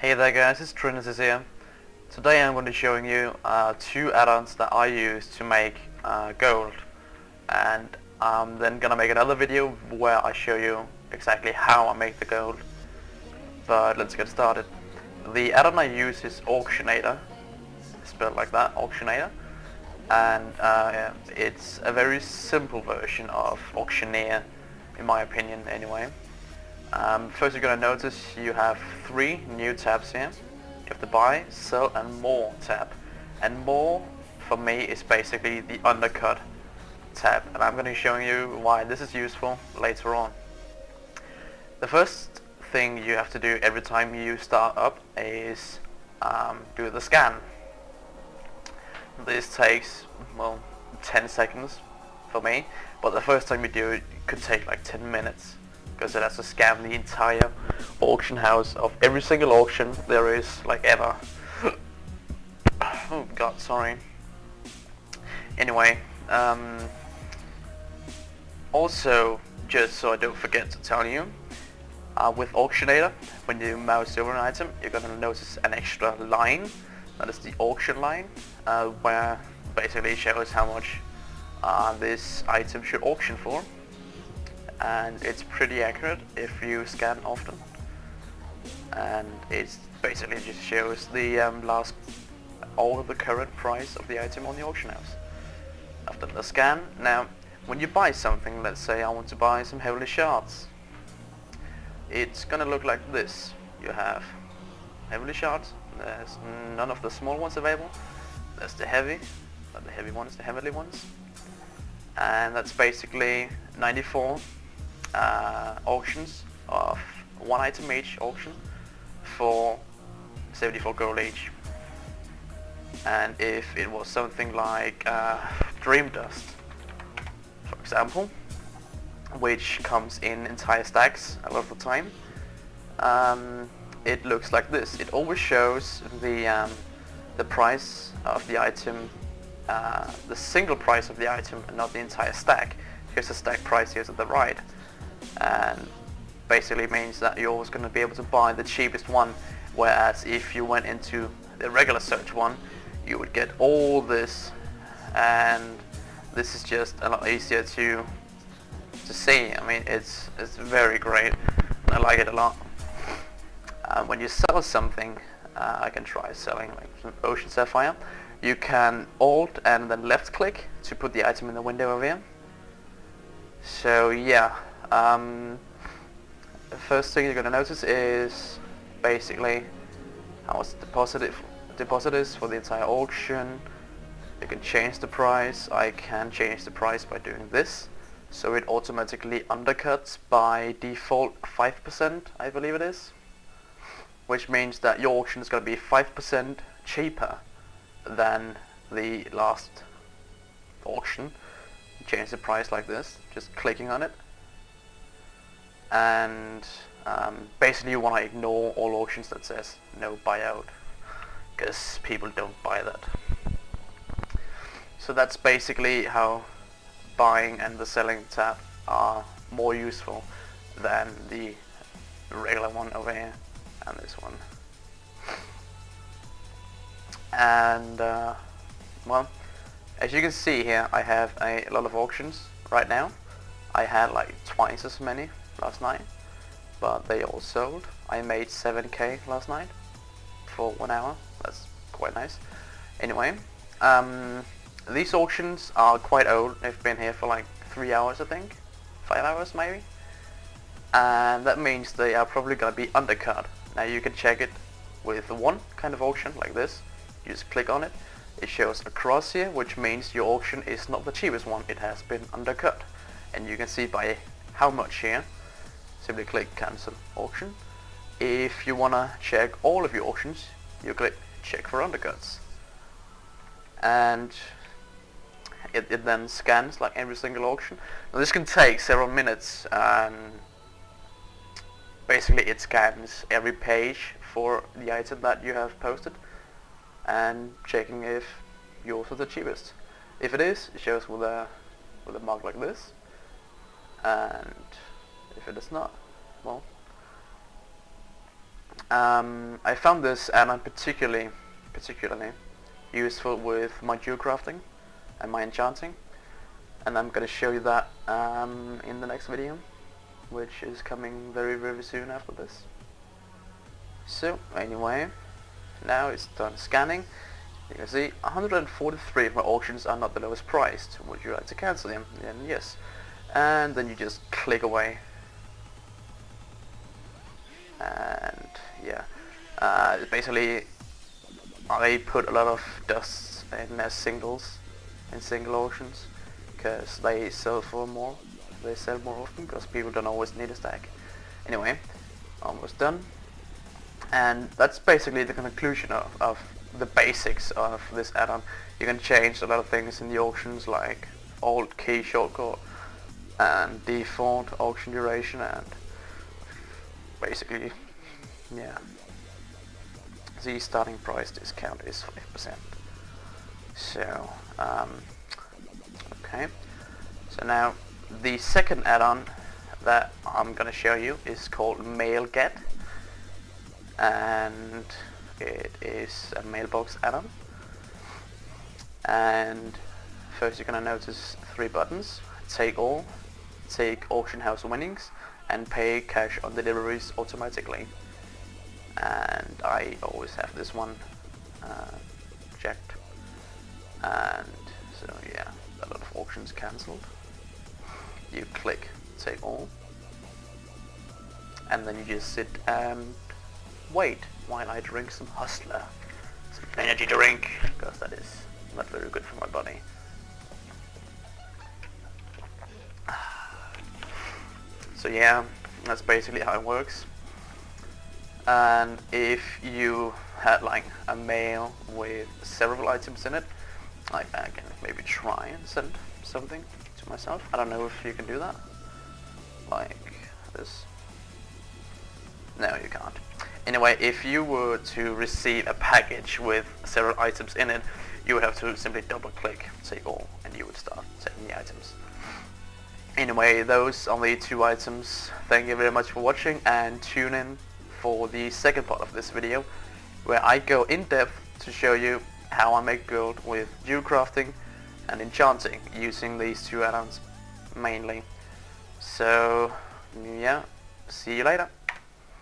Hey there guys, it's Trinityz here. Today I'm going to be showing you two add-ons that I use to make gold, and I'm then going to make another video where I show you exactly how I make the gold. But let's get started. The add-on I use is Auctionator, spelled like that, Auctionator, and it's a very simple version of Auctioneer, in my opinion anyway. First you're going to notice you have three new tabs here. You have the buy, sell and more tab. And more for me is basically the undercut tab, and I'm going to be showing you why this is useful later on. The first thing you have to do every time you start up is do the scan. This takes, well, 10 seconds for me, but the first time you do it, it could take like 10 minutes. Because it has to scan the entire auction house of every single auction there is, like, ever. Oh god, sorry. Anyway, also, just so I don't forget to tell you, with Auctionator, when you mouse over an item, you're gonna notice an extra line. That is the auction line, where basically it shows how much this item should auction for. And it's pretty accurate if you scan often, and it basically just shows the all of the current price of the item on the auction house after the scan. Now when you buy something, let's say I want to buy some heavy shards, it's gonna look like this. You have heavy shards, there's none of the small ones available, there's the heavy, not the heavy ones, the heavily ones, and that's basically 94 auctions of one item each auction for 74 gold each. And if it was something like Dream Dust, for example, which comes in entire stacks a lot of the time, it looks like this. It always shows the price of the item, the single price of the item, and not the entire stack. Here's the stack price here to the right, and basically means that you're always going to be able to buy the cheapest one, whereas if you went into the regular search one, you would get all this, and this is just a lot easier to see. I mean, it's very great. I like it a lot. When you sell something, I can try selling like some Ocean Sapphire. You can Alt and then left click to put the item in the window over here. So yeah, the first thing you're going to notice is basically how much the deposit is for the entire auction. You can change the price. I can change the price by doing this, so it automatically undercuts by default 5%, I believe it is, which means that your auction is going to be 5% cheaper than the last auction. Change the price like this, just clicking on it, and basically you want to ignore all auctions that says no buyout, because people don't buy that. So that's basically how buying and the selling tab are more useful than the regular one over here and this one. And well, as you can see here, I have a lot of auctions right now. I had like twice as many last night, but they all sold. I made 7k last night for 1 hour. That's quite nice. Anyway, these auctions are quite old. They've been here for like 3 hours, I think, 5 hours maybe, and that means they are probably gonna be undercut. Now you can check it with one kind of auction like this. You just click on it. It shows a cross here, which means your auction is not the cheapest one, it has been undercut. And you can see by how much here. Simply click cancel auction. If you want to check all of your auctions, you click check for undercuts. And it then scans like every single auction. Now this can take several minutes, and basically it scans every page for the item that you have posted, and checking if yours is the cheapest. If it is, it shows with a mark like this, and if it is not, well, I found this add-on particularly useful with my jewel crafting and my enchanting, and I'm gonna show you that in the next video, which is coming very soon after this. So anyway, now it's done scanning. You can see 143 of my auctions are not the lowest priced. Would you like to cancel them? Then yes. And then you just click away. And yeah, basically I put a lot of dusts in singles, in single auctions, because they sell for more. They sell more often because people don't always need a stack. Anyway, almost done. And that's basically the conclusion of the basics of this add-on. You can change a lot of things in the auctions, like alt key shortcut and default auction duration, and basically, yeah. The starting price discount is 5%. So, okay. So now, the second add-on that I'm gonna show you is called Mailget, and it is a mailbox add-on. And first you're gonna notice 3 buttons: take all, take auction house winnings, and pay cash on deliveries automatically. And I always have this one checked, and so yeah, a lot of auctions cancelled. You click take all, and then you just sit and wait while I drink some Hustler, some energy drink, because that is not very good for my body. So yeah, that's basically how it works. And if you had like a mail with several items in it, like I can maybe try and send something to myself. I don't know if you can do that, like this. No, you can't. Anyway, if you were to receive a package with several items in it, you would have to simply double click take all, and you would start taking the items. Anyway, those are the 2 items. Thank you very much for watching, and tune in for the second part of this video, where I go in depth to show you how I make gold with jewel crafting and enchanting using these 2 add-ons mainly. So yeah, see you later.